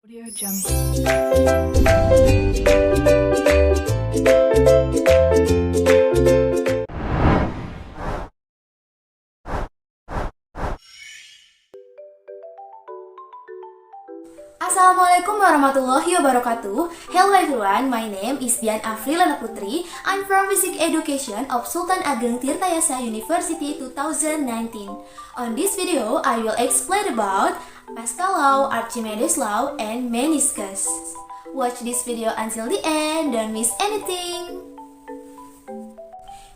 Audio Jungle. Assalamualaikum warahmatullahi wabarakatuh. Hello everyone, my name is Dian Afrilana Putri. I'm from Physics Education of Sultan Ageng Tirtayasa University 2019. On this video, I will explain about Pascal Law, Archimedes Law, and meniscus. Watch this video until the end, don't miss anything.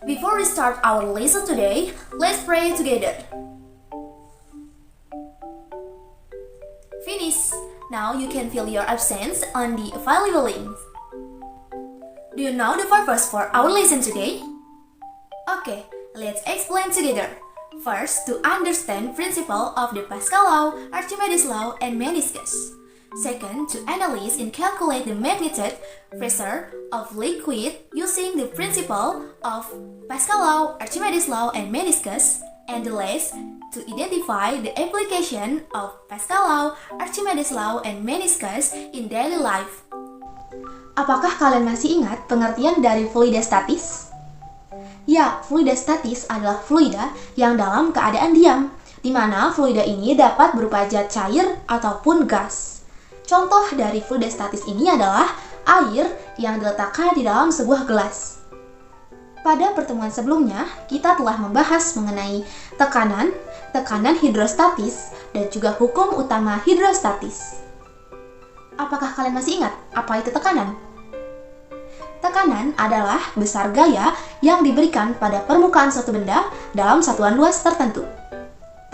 Before we start our lesson today, let's pray together. Finish. Now you can fill your absence on the available links. Do you know the purpose for our lesson today? Okay, let's explain together. First, to understand principle of the Pascal law, Archimedes law, and meniscus. Second, to analyze and calculate the magnitude, pressure of liquid using the principle of Pascal law, Archimedes law, and meniscus. And the last, to identify the application of Pascal law, Archimedes law, and meniscus in daily life. Apakah kalian masih ingat pengertian dari fluida statis? Ya, fluida statis adalah fluida yang dalam keadaan diam, di mana fluida ini dapat berupa zat cair ataupun gas. Contoh dari fluida statis ini adalah air yang diletakkan di dalam sebuah gelas. Pada pertemuan sebelumnya, kita telah membahas mengenai tekanan hidrostatis, dan juga hukum utama hidrostatis. Apakah kalian masih ingat apa itu tekanan? Tekanan adalah besar gaya yang diberikan pada permukaan suatu benda dalam satuan luas tertentu.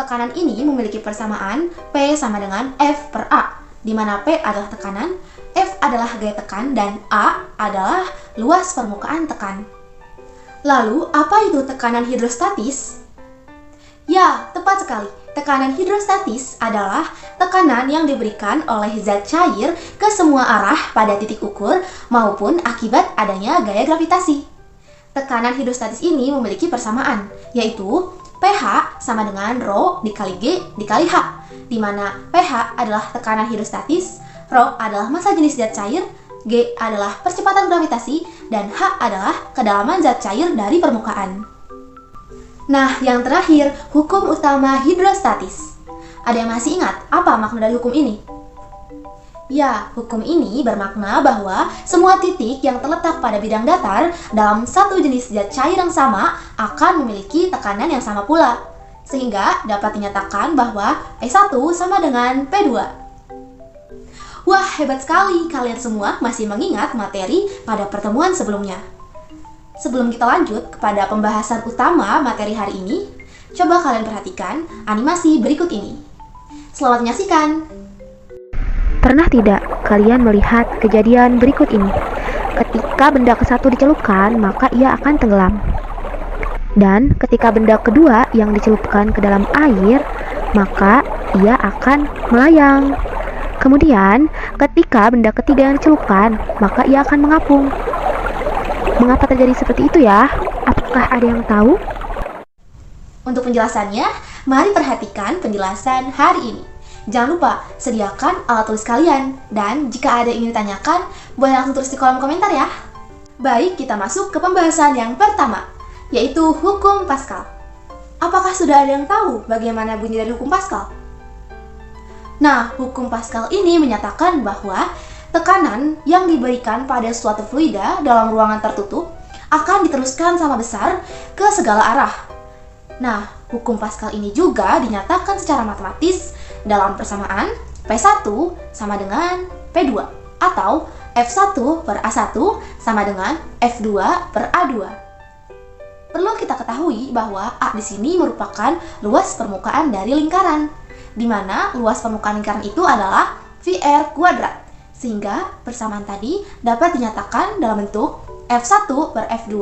Tekanan ini memiliki persamaan P sama dengan F per A, di mana P adalah tekanan, F adalah gaya tekan, dan A adalah luas permukaan tekan. Lalu, apa itu tekanan hidrostatis? Ya, tepat sekali. Tekanan hidrostatis adalah tekanan yang diberikan oleh zat cair ke semua arah pada titik ukur maupun akibat adanya gaya gravitasi. Tekanan hidrostatis ini memiliki persamaan, yaitu pH sama dengan Rho dikali G dikali H, di mana pH adalah tekanan hidrostatis, Rho adalah massa jenis zat cair, G adalah percepatan gravitasi, dan H adalah kedalaman zat cair dari permukaan. Nah, yang terakhir, hukum utama hidrostatis. Ada yang masih ingat apa makna dari hukum ini? Ya, hukum ini bermakna bahwa semua titik yang terletak pada bidang datar dalam satu jenis zat cair yang sama akan memiliki tekanan yang sama pula, sehingga dapat dinyatakan bahwa P1 sama dengan P2. Wah, hebat sekali kalian semua masih mengingat materi pada pertemuan sebelumnya. Sebelum kita lanjut kepada pembahasan utama materi hari ini, coba kalian perhatikan animasi berikut ini. Selamat menyaksikan! Pernah tidak kalian melihat kejadian berikut ini? Ketika benda ke-1 dicelupkan, maka ia akan tenggelam. Dan ketika benda kedua yang dicelupkan ke dalam air, maka ia akan melayang. Kemudian, ketika benda ketiga yang dicelupkan, maka ia akan mengapung. Mengapa terjadi seperti itu ya? Apakah ada yang tahu? Untuk penjelasannya, mari perhatikan penjelasan hari ini. Jangan lupa, sediakan alat tulis kalian. Dan jika ada yang ingin ditanyakan, boleh langsung tulis di kolom komentar ya. Baik, kita masuk ke pembahasan yang pertama, yaitu hukum Pascal. Apakah sudah ada yang tahu bagaimana bunyi dari hukum Pascal? Nah, hukum Pascal ini menyatakan bahwa tekanan yang diberikan pada suatu fluida dalam ruangan tertutup akan diteruskan sama besar ke segala arah. Nah, hukum Pascal ini juga dinyatakan secara matematis dalam persamaan P1 sama dengan P2 atau F1 per A1 sama dengan F2 per A2. Perlu kita ketahui bahwa A di sini merupakan luas permukaan dari lingkaran, di mana luas permukaan lingkaran itu adalah VR kuadrat, sehingga persamaan tadi dapat dinyatakan dalam bentuk F1 per F2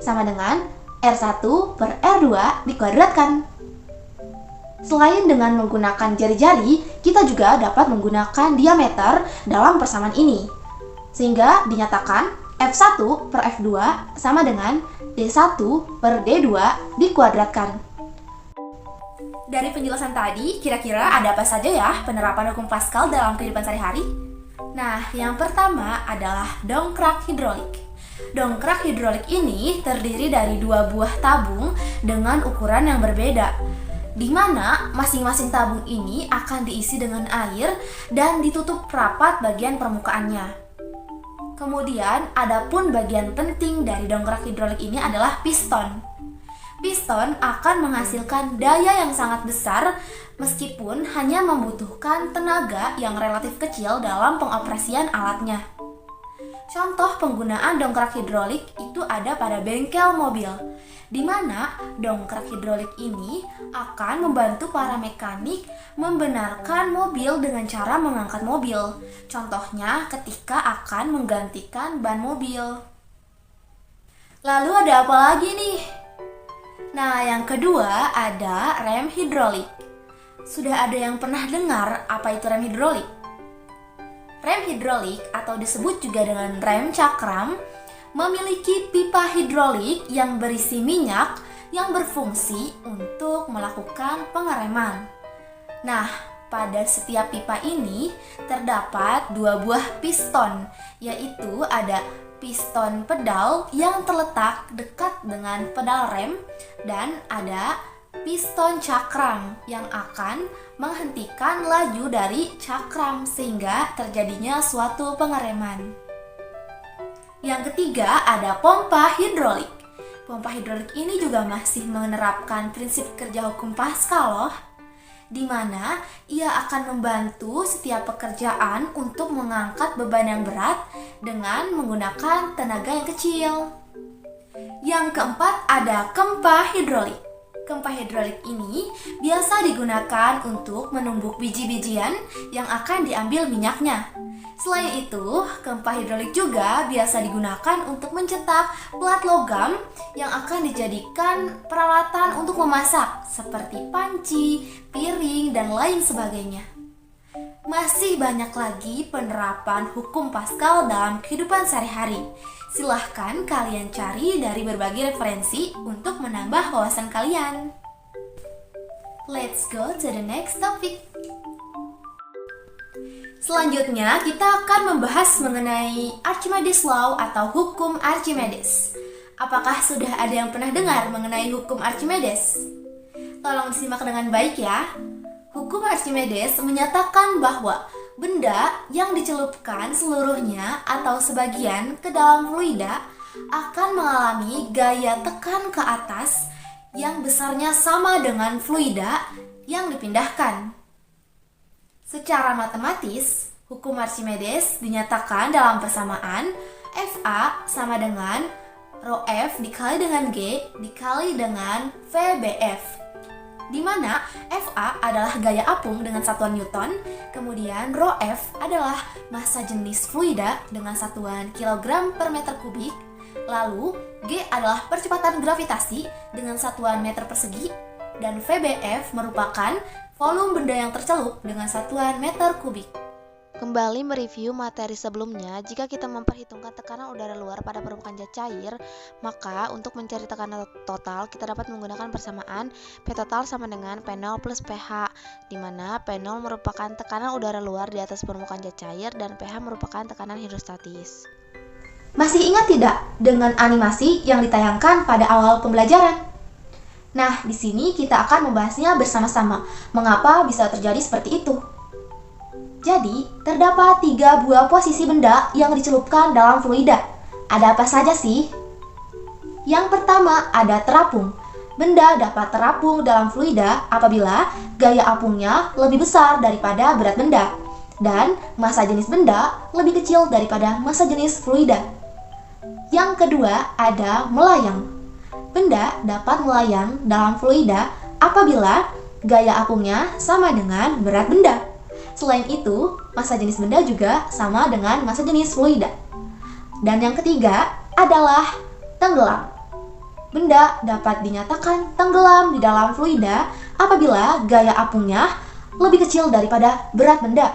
sama dengan R1 per R2 dikuadratkan. Selain dengan menggunakan jari-jari, kita juga dapat menggunakan diameter dalam persamaan ini, sehingga dinyatakan F1 per F2 sama dengan D1 per D2 dikuadratkan. Dari penjelasan tadi, kira-kira ada apa saja ya penerapan hukum Pascal dalam kehidupan sehari-hari? Nah, yang pertama adalah dongkrak hidrolik. Dongkrak hidrolik ini terdiri dari dua buah tabung dengan ukuran yang berbeda, di mana masing-masing tabung ini akan diisi dengan air dan ditutup rapat bagian permukaannya. Kemudian, adapun bagian penting dari dongkrak hidrolik ini adalah piston. Piston akan menghasilkan daya yang sangat besar meskipun hanya membutuhkan tenaga yang relatif kecil dalam pengoperasian alatnya. Contoh penggunaan dongkrak hidrolik itu ada pada bengkel mobil, di mana dongkrak hidrolik ini akan membantu para mekanik membenarkan mobil dengan cara mengangkat mobil. Contohnya ketika akan menggantikan ban mobil. Lalu ada apa lagi nih? Nah, yang kedua ada rem hidrolik. Sudah ada yang pernah dengar apa itu rem hidrolik? Rem hidrolik atau disebut juga dengan rem cakram memiliki pipa hidrolik yang berisi minyak yang berfungsi untuk melakukan pengereman. Nah, pada setiap pipa ini terdapat dua buah piston, yaitu ada piston pedal yang terletak dekat dengan pedal rem dan ada piston cakram yang akan menghentikan laju dari cakram sehingga terjadinya suatu pengereman. Yang ketiga ada pompa hidrolik. Pompa hidrolik ini juga masih menerapkan prinsip kerja hukum Pascal loh, di mana ia akan membantu setiap pekerjaan untuk mengangkat beban yang berat dengan menggunakan tenaga yang kecil. Yang keempat ada kempa hidrolik. Kempa hidrolik ini biasa digunakan untuk menumbuk biji-bijian yang akan diambil minyaknya. Selain itu, kempa hidrolik juga biasa digunakan untuk mencetak plat logam yang akan dijadikan peralatan untuk memasak, seperti panci, piring, dan lain sebagainya. Masih banyak lagi penerapan hukum Pascal dalam kehidupan sehari-hari. Silahkan kalian cari dari berbagai referensi untuk menambah wawasan kalian. Let's go to the next topic. Selanjutnya, kita akan membahas mengenai Archimedes Law atau hukum Archimedes. Apakah sudah ada yang pernah dengar mengenai hukum Archimedes? Tolong disimak dengan baik ya. Hukum Archimedes menyatakan bahwa benda yang dicelupkan seluruhnya atau sebagian ke dalam fluida akan mengalami gaya tekan ke atas yang besarnya sama dengan fluida yang dipindahkan. Secara matematis, hukum Archimedes dinyatakan dalam persamaan FA sama dengan rho F dikali dengan G dikali dengan VBF, di mana FA adalah gaya apung dengan satuan Newton, kemudian rho F adalah massa jenis fluida dengan satuan kilogram per meter kubik, lalu G adalah percepatan gravitasi dengan satuan meter persegi, dan VBF merupakan volume benda yang tercelup dengan satuan meter kubik. Kembali mereview materi sebelumnya, jika kita memperhitungkan tekanan udara luar pada permukaan zat cair, maka untuk mencari tekanan total, kita dapat menggunakan persamaan P total sama dengan P0 plus PH, di mana P0 merupakan tekanan udara luar di atas permukaan zat cair dan PH merupakan tekanan hidrostatis. Masih ingat tidak dengan animasi yang ditayangkan pada awal pembelajaran? Nah, di sini kita akan membahasnya bersama-sama. Mengapa bisa terjadi seperti itu? Jadi, terdapat 3 buah posisi benda yang dicelupkan dalam fluida. Ada apa saja sih? Yang pertama, ada terapung. Benda dapat terapung dalam fluida apabila gaya apungnya lebih besar daripada berat benda dan massa jenis benda lebih kecil daripada massa jenis fluida. Yang kedua, ada melayang. Benda dapat melayang dalam fluida apabila gaya apungnya sama dengan berat benda. Selain itu, massa jenis benda juga sama dengan massa jenis fluida. Dan yang ketiga adalah tenggelam. Benda dapat dinyatakan tenggelam di dalam fluida apabila gaya apungnya lebih kecil daripada berat benda.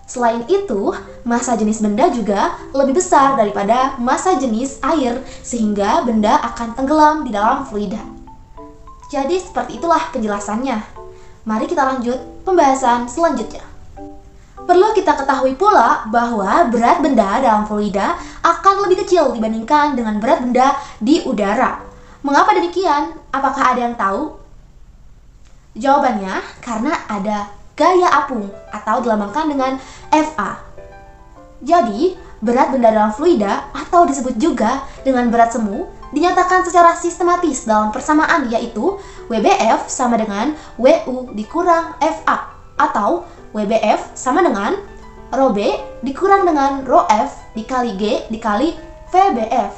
Selain itu, massa jenis benda juga lebih besar daripada massa jenis air, sehingga benda akan tenggelam di dalam fluida. Jadi seperti itulah penjelasannya. Mari kita lanjut pembahasan selanjutnya. Perlu kita ketahui pula bahwa berat benda dalam fluida akan lebih kecil dibandingkan dengan berat benda di udara. Mengapa demikian? Apakah ada yang tahu? Jawabannya karena ada gaya apung atau dilambangkan dengan Fa. Jadi, berat benda dalam fluida atau disebut juga dengan berat semu dinyatakan secara sistematis dalam persamaan, yaitu WBF sama dengan WU dikurang FA atau WBF sama dengan Rho B dikurang dengan Rho F dikali G dikali VBF,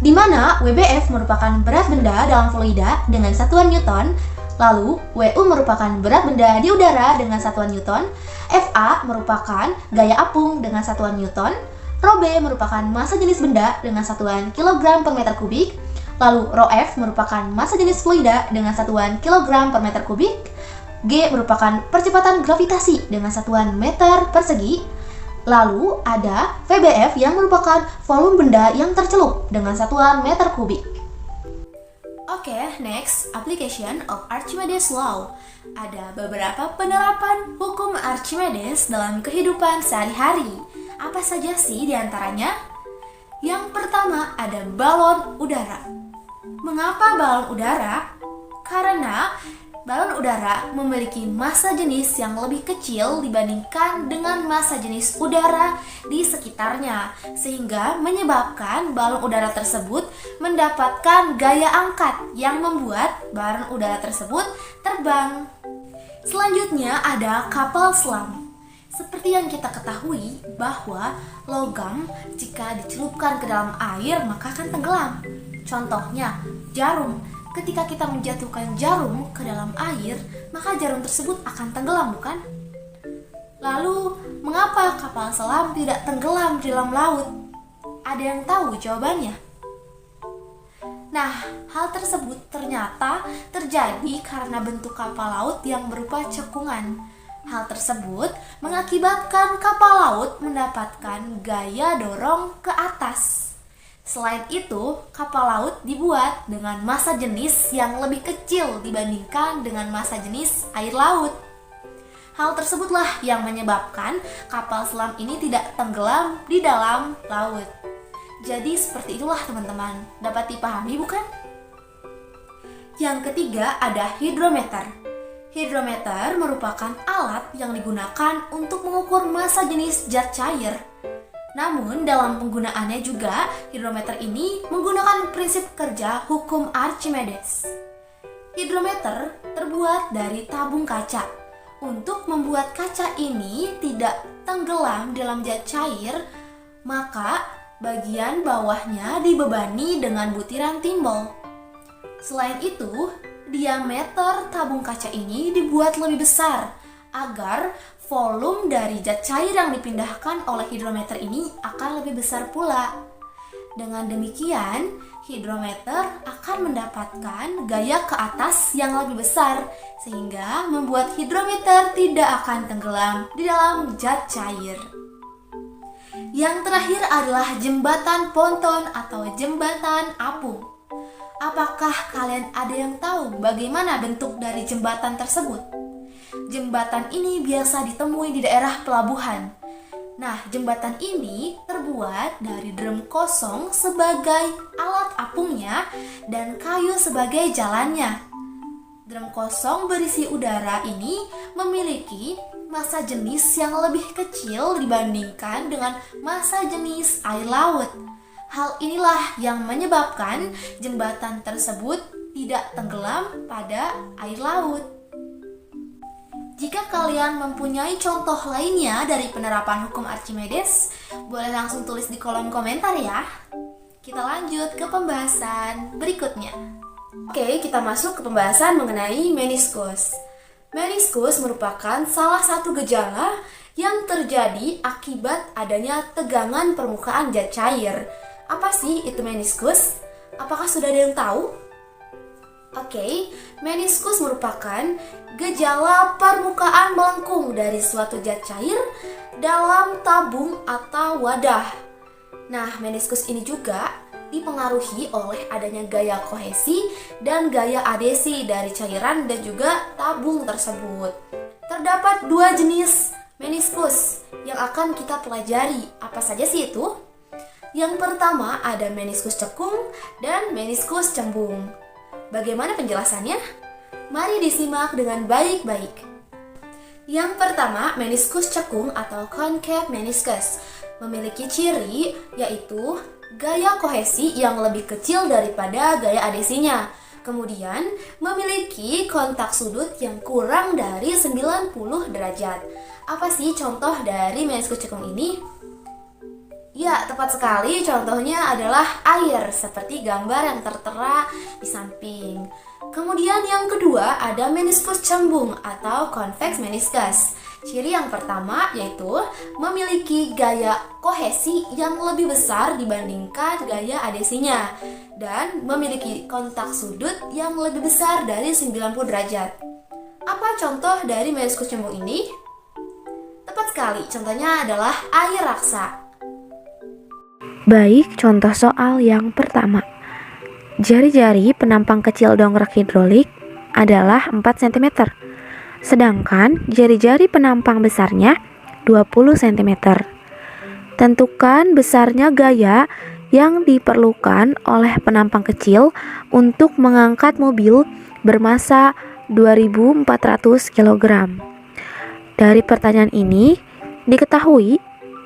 di mana WBF merupakan berat benda dalam fluida dengan satuan Newton, lalu WU merupakan berat benda di udara dengan satuan Newton, FA merupakan gaya apung dengan satuan Newton, Rho B merupakan massa jenis benda dengan satuan kilogram per meter kubik, lalu Rho F merupakan massa jenis fluida dengan satuan kilogram per meter kubik, G merupakan percepatan gravitasi dengan satuan meter persegi, lalu ada VBF yang merupakan volume benda yang tercelup dengan satuan meter kubik. Oke, next, application of Archimedes Law. Ada beberapa penerapan hukum Archimedes dalam kehidupan sehari-hari. Apa saja sih diantaranya? Yang pertama ada balon udara. Mengapa balon udara? Karena balon udara memiliki massa jenis yang lebih kecil dibandingkan dengan massa jenis udara di sekitarnya, sehingga menyebabkan balon udara tersebut mendapatkan gaya angkat yang membuat balon udara tersebut terbang. Selanjutnya ada kapal selam. Seperti yang kita ketahui bahwa logam jika dicelupkan ke dalam air maka akan tenggelam. Contohnya jarum. Ketika kita menjatuhkan jarum ke dalam air, maka jarum tersebut akan tenggelam, bukan? Lalu, mengapa kapal selam tidak tenggelam di dalam laut? Ada yang tahu jawabannya? Nah, hal tersebut ternyata terjadi karena bentuk kapal laut yang berupa cekungan. Hal tersebut mengakibatkan kapal laut mendapatkan gaya dorong ke atas. Selain itu, kapal laut dibuat dengan massa jenis yang lebih kecil dibandingkan dengan massa jenis air laut. Hal tersebutlah yang menyebabkan kapal selam ini tidak tenggelam di dalam laut. Jadi seperti itulah teman-teman, dapat dipahami bukan? Yang ketiga ada hidrometer. Hidrometer merupakan alat yang digunakan untuk mengukur massa jenis zat cair. Namun dalam penggunaannya juga, hidrometer ini menggunakan prinsip kerja hukum Archimedes. Hidrometer terbuat dari tabung kaca. Untuk membuat kaca ini tidak tenggelam dalam zat cair, maka bagian bawahnya dibebani dengan butiran timbul. Selain itu, diameter tabung kaca ini dibuat lebih besar agar volume dari zat cair yang dipindahkan oleh hidrometer ini akan lebih besar pula. Dengan demikian, hidrometer akan mendapatkan gaya ke atas yang lebih besar sehingga membuat hidrometer tidak akan tenggelam di dalam zat cair. Yang terakhir adalah jembatan ponton atau jembatan apung. Apakah kalian ada yang tahu bagaimana bentuk dari jembatan tersebut? Jembatan ini biasa ditemui di daerah pelabuhan. Nah, jembatan ini terbuat dari drum kosong sebagai alat apungnya dan kayu sebagai jalannya. Drum kosong berisi udara ini memiliki massa jenis yang lebih kecil dibandingkan dengan massa jenis air laut. Hal inilah yang menyebabkan jembatan tersebut tidak tenggelam pada air laut. Jika kalian mempunyai contoh lainnya dari penerapan hukum Archimedes, boleh langsung tulis di kolom komentar ya. Kita lanjut ke pembahasan berikutnya. Oke, kita masuk ke pembahasan mengenai meniskus. Meniskus merupakan salah satu gejala yang terjadi akibat adanya tegangan permukaan zat cair. Apa sih itu meniskus? Apakah sudah ada yang tahu? Oke, meniskus merupakan gejala permukaan melengkung dari suatu zat cair dalam tabung atau wadah. Nah, meniskus ini juga dipengaruhi oleh adanya gaya kohesi dan gaya adesi dari cairan dan juga tabung tersebut. Terdapat dua jenis meniskus yang akan kita pelajari. Apa saja sih itu? Yang pertama ada meniskus cekung dan meniskus cembung. Bagaimana penjelasannya? Mari disimak dengan baik-baik. Yang pertama, meniskus cekung atau concave meniscus memiliki ciri yaitu gaya kohesi yang lebih kecil daripada gaya adhesinya. Kemudian, memiliki kontak sudut yang kurang dari 90 derajat. Apa sih contoh dari meniskus cekung ini? Ya, tepat sekali. Contohnya adalah air, seperti gambar yang tertera di samping. Kemudian yang kedua ada meniskus cembung atau convex meniscus. Ciri yang pertama yaitu memiliki gaya kohesi yang lebih besar dibandingkan gaya adhesinya dan memiliki kontak sudut yang lebih besar dari 90 derajat. Apa contoh dari meniskus cembung ini? Tepat sekali, contohnya adalah air raksa. Baik, contoh soal yang pertama. Jari-jari penampang kecil dongkrak hidrolik adalah 4 cm, sedangkan jari-jari penampang besarnya 20 cm. Tentukan besarnya gaya yang diperlukan oleh penampang kecil untuk mengangkat mobil bermasa 2400 kg. Dari pertanyaan ini, diketahui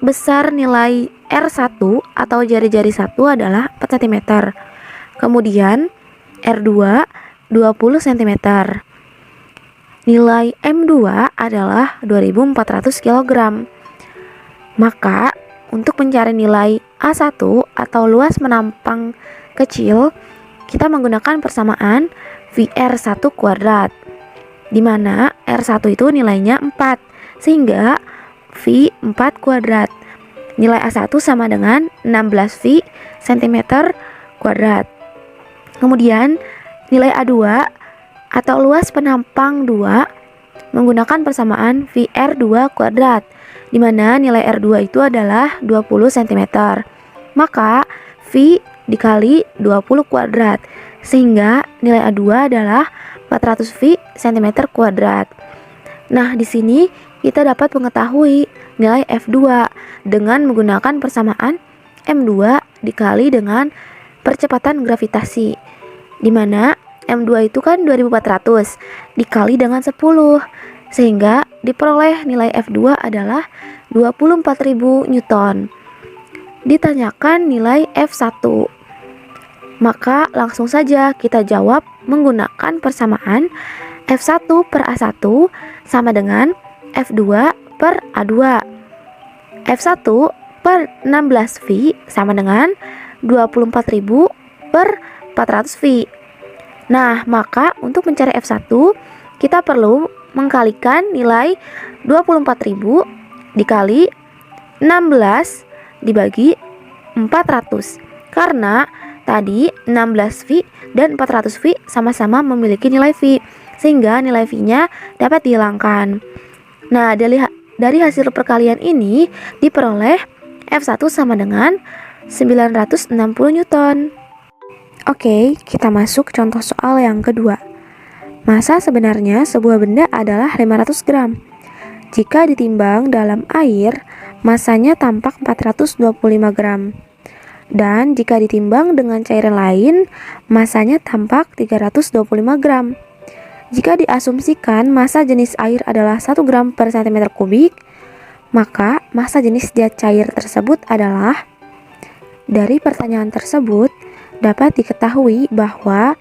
besar nilai R1 atau jari-jari 1 adalah 4 cm. Kemudian R2 20 cm. Nilai M2 adalah 2400 kg. Maka untuk mencari nilai A1 atau luas menampang kecil, kita menggunakan persamaan VR1 kuadrat, di mana R1 itu nilainya 4, sehingga V4 kuadrat. Nilai A1 sama dengan 16V cm kuadrat. Kemudian nilai A2 atau luas penampang 2 menggunakan persamaan VR2 kuadrat, di mana nilai R2 itu adalah 20 cm. Maka V dikali 20 kuadrat, sehingga nilai A2 adalah 400V cm kuadrat. Nah, di sini kita dapat mengetahui nilai F2 dengan menggunakan persamaan M2 dikali dengan percepatan gravitasi, di mana M2 itu kan 2400 dikali dengan 10, sehingga diperoleh nilai F2 adalah 24.000 Newton. Ditanyakan nilai F1, maka langsung saja kita jawab menggunakan persamaan F1 per A1 sama dengan F2 per A2. F1 per 16V sama dengan 24.000 per 400V. Nah, maka untuk mencari F1, kita perlu mengkalikan nilai 24.000 dikali 16 dibagi 400. Karena tadi 16V dan 400V sama-sama memiliki nilai V, sehingga nilai V-nya dapat dihilangkan. Nah, dari hasil perkalian ini diperoleh F1 sama dengan 960 Newton. Oke, kita masuk contoh soal yang kedua. Massa sebenarnya sebuah benda adalah 500 gram. Jika ditimbang dalam air, massanya tampak 425 gram. Dan jika ditimbang dengan cairan lain, massanya tampak 325 gram. Jika diasumsikan massa jenis air adalah 1 gram per cm kubik, maka massa jenis zat cair tersebut adalah. Dari pertanyaan tersebut dapat diketahui bahwa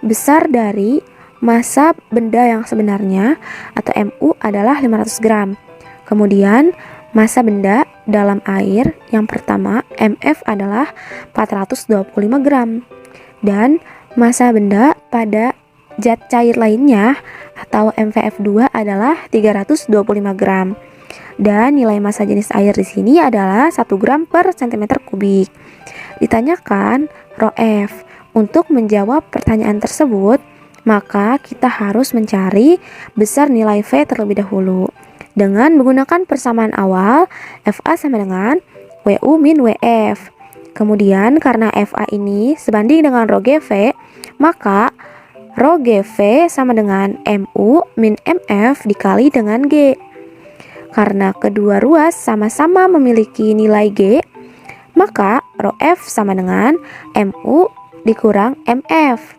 besar dari massa benda yang sebenarnya atau MU adalah 500 gram. Kemudian massa benda dalam air yang pertama MF adalah 425 gram. Dan massa benda pada zat cair lainnya atau MVF2 adalah 325 gram. Dan nilai massa jenis air di sini adalah 1 gram per cm kubik. Ditanyakan rho F. Untuk menjawab pertanyaan tersebut, maka kita harus mencari besar nilai V terlebih dahulu. Dengan menggunakan persamaan awal, FA sama dengan WU min WF. Kemudian karena FA ini sebanding dengan rho GV, maka rho GV sama dengan MU min MF dikali dengan G. Karena kedua ruas sama-sama memiliki nilai G, maka rho F sama dengan MU dikurang MF.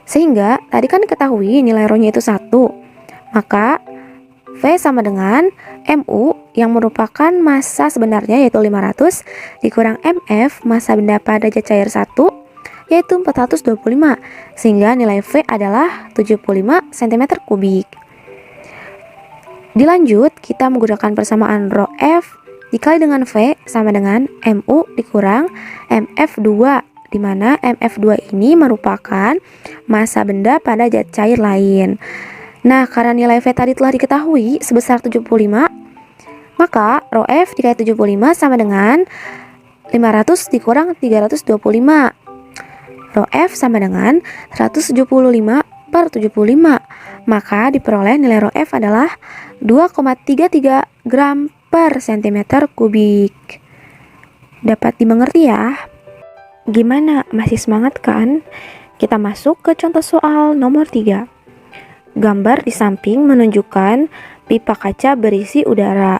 Sehingga tadi kan diketahui nilai rho-nya itu 1. Maka V sama dengan MU yang merupakan massa sebenarnya yaitu 500 dikurang MF massa benda pada zat cair 1 yaitu 425. Sehingga nilai V adalah 75 cm3. Dilanjut, kita menggunakan persamaan rho F dikali dengan V sama dengan MU dikurang MF2, di mana MF2 ini merupakan massa benda pada zat cair lain. Nah, karena nilai V tadi telah diketahui sebesar 75, maka rho F dikali 75 sama dengan 500 dikurang 325. Rho F sama dengan 175/75. Maka diperoleh nilai rho F adalah 2,33 gram per cm3. Dapat dimengerti ya? Gimana? Masih semangat kan? Kita masuk ke contoh soal nomor 3. Gambar di samping menunjukkan pipa kaca berisi udara.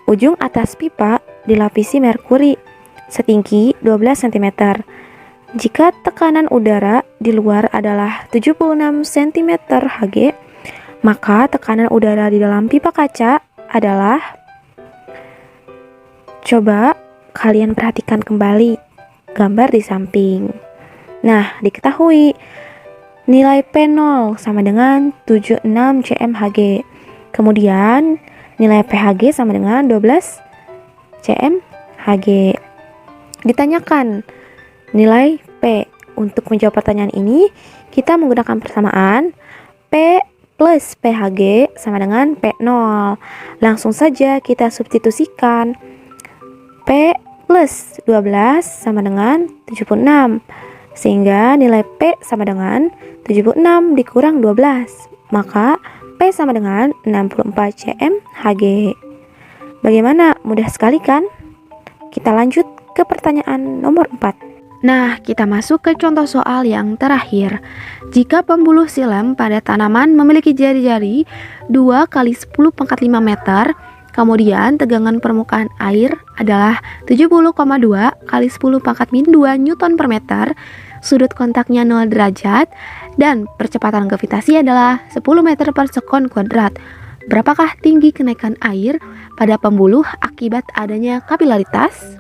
Ujung atas pipa dilapisi merkuri setinggi 12 cm. Jika tekanan udara di luar adalah 76 cm Hg, maka tekanan udara di dalam pipa kaca adalah, coba kalian perhatikan kembali gambar di samping. Nah, diketahui nilai P0 sama dengan 76 cm/Hg. Kemudian nilai pHg sama dengan 12 cm/Hg. Ditanyakan nilai P. Untuk menjawab pertanyaan ini, kita menggunakan persamaan P plus pHg sama dengan P0. Langsung saja kita substitusikan. P plus 12 sama dengan 76. Sehingga nilai P sama dengan 76 dikurang 12. Maka P sama dengan 64 cm/Hg. Bagaimana? Mudah sekali kan? Kita lanjut ke pertanyaan nomor 4. Nah, kita masuk ke contoh soal yang terakhir. Jika pembuluh silem pada tanaman memiliki jari-jari 2 kali 10⁻⁵ meter, kemudian tegangan permukaan air adalah 70,2 kali 10⁻²⁰ Newton per meter, sudut kontaknya 0 derajat, dan percepatan gravitasi adalah 10 meter per sekon kuadrat. Berapakah tinggi kenaikan air pada pembuluh akibat adanya kapilaritas?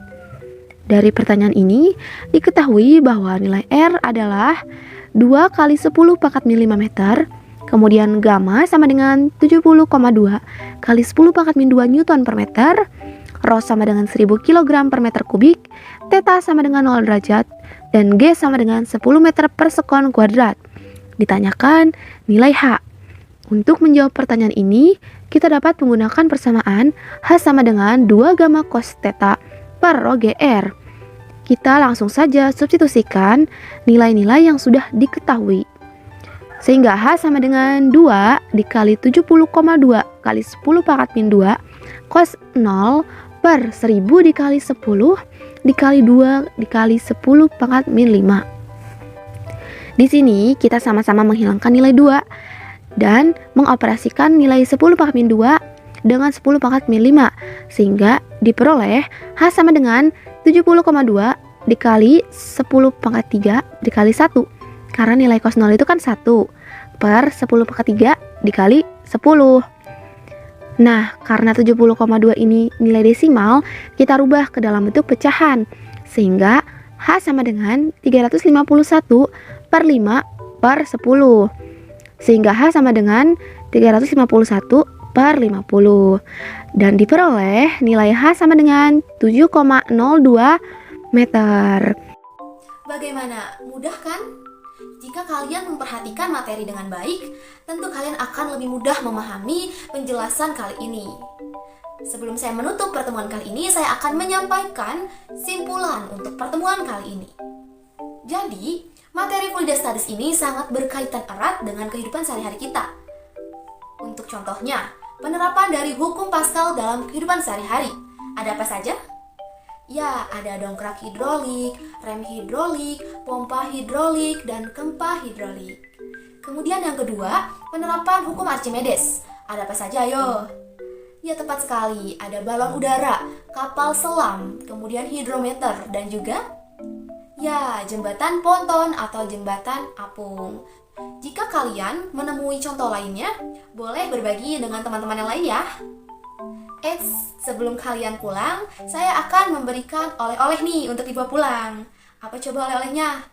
Dari pertanyaan ini, diketahui bahwa nilai R adalah 2 kali 10⁻⁴ meter, kemudian gamma sama dengan 70,2 kali 10⁻² Newton per meter, rho sama dengan 1000 kg per meter kubik, theta sama dengan 0 derajat, dan G sama dengan 10 meter per sekon kuadrat. Ditanyakan nilai H. Untuk menjawab pertanyaan ini, kita dapat menggunakan persamaan H sama dengan 2 gamma cos theta per rho GR. Kita langsung saja substitusikan nilai-nilai yang sudah diketahui. Sehingga H sama dengan 2 dikali 70,2 kali 10⁻²⁴ cos 0 per 1000 dikali 10 dikali 2 dikali 10⁻⁵. Di sini kita sama-sama menghilangkan nilai 2 dan mengoperasikan nilai 10⁻²⁵ dengan 10⁻⁵, sehingga diperoleh H sama dengan 70,2 dikali 10⁻³ dikali 1. Karena nilai cos 0 itu kan 1 per 10⁻³ dikali 10. Nah, karena 70,2 ini nilai desimal, kita rubah ke dalam bentuk pecahan. Sehingga H sama dengan 351 per 5 per 10. Sehingga H sama dengan 351 per 50. Dan diperoleh nilai H sama dengan 7,02 meter. Bagaimana? Mudah kan? Jika kalian memperhatikan materi dengan baik, tentu kalian akan lebih mudah memahami penjelasan kali ini. Sebelum saya menutup pertemuan kali ini, saya akan menyampaikan simpulan untuk pertemuan kali ini. Jadi, materi Fluida Studies ini sangat berkaitan erat dengan kehidupan sehari-hari kita. Untuk contohnya, penerapan dari hukum Pascal dalam kehidupan sehari-hari. Ada apa saja? Ya, ada dongkrak hidrolik, rem hidrolik, pompa hidrolik, dan kempa hidrolik. Kemudian yang kedua, penerapan hukum Archimedes. Ada apa saja, ayo? Ya, tepat sekali. Ada balon udara, kapal selam, kemudian hidrometer, dan juga jembatan ponton atau jembatan apung. Jika kalian menemui contoh lainnya, boleh berbagi dengan teman-teman yang lain ya. Eits, sebelum kalian pulang, saya akan memberikan oleh-oleh nih untuk dibawa pulang. Apa coba oleh-olehnya?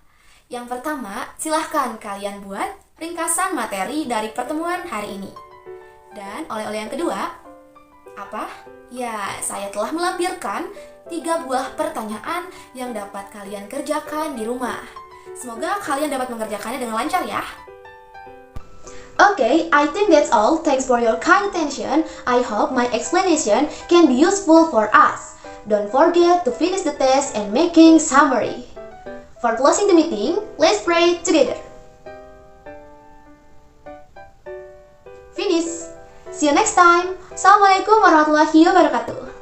Yang pertama, silahkan kalian buat ringkasan materi dari pertemuan hari ini. Dan oleh-oleh yang kedua, apa? Ya, saya telah melampirkan 3 buah pertanyaan yang dapat kalian kerjakan di rumah. Semoga kalian dapat mengerjakannya dengan lancar ya. Okay, I think that's all. Thanks for your kind attention. I hope my explanation can be useful for us. Don't forget to finish the test and making summary. For closing the meeting, let's pray together. Finish. See you next time. Assalamualaikum warahmatullahi wabarakatuh.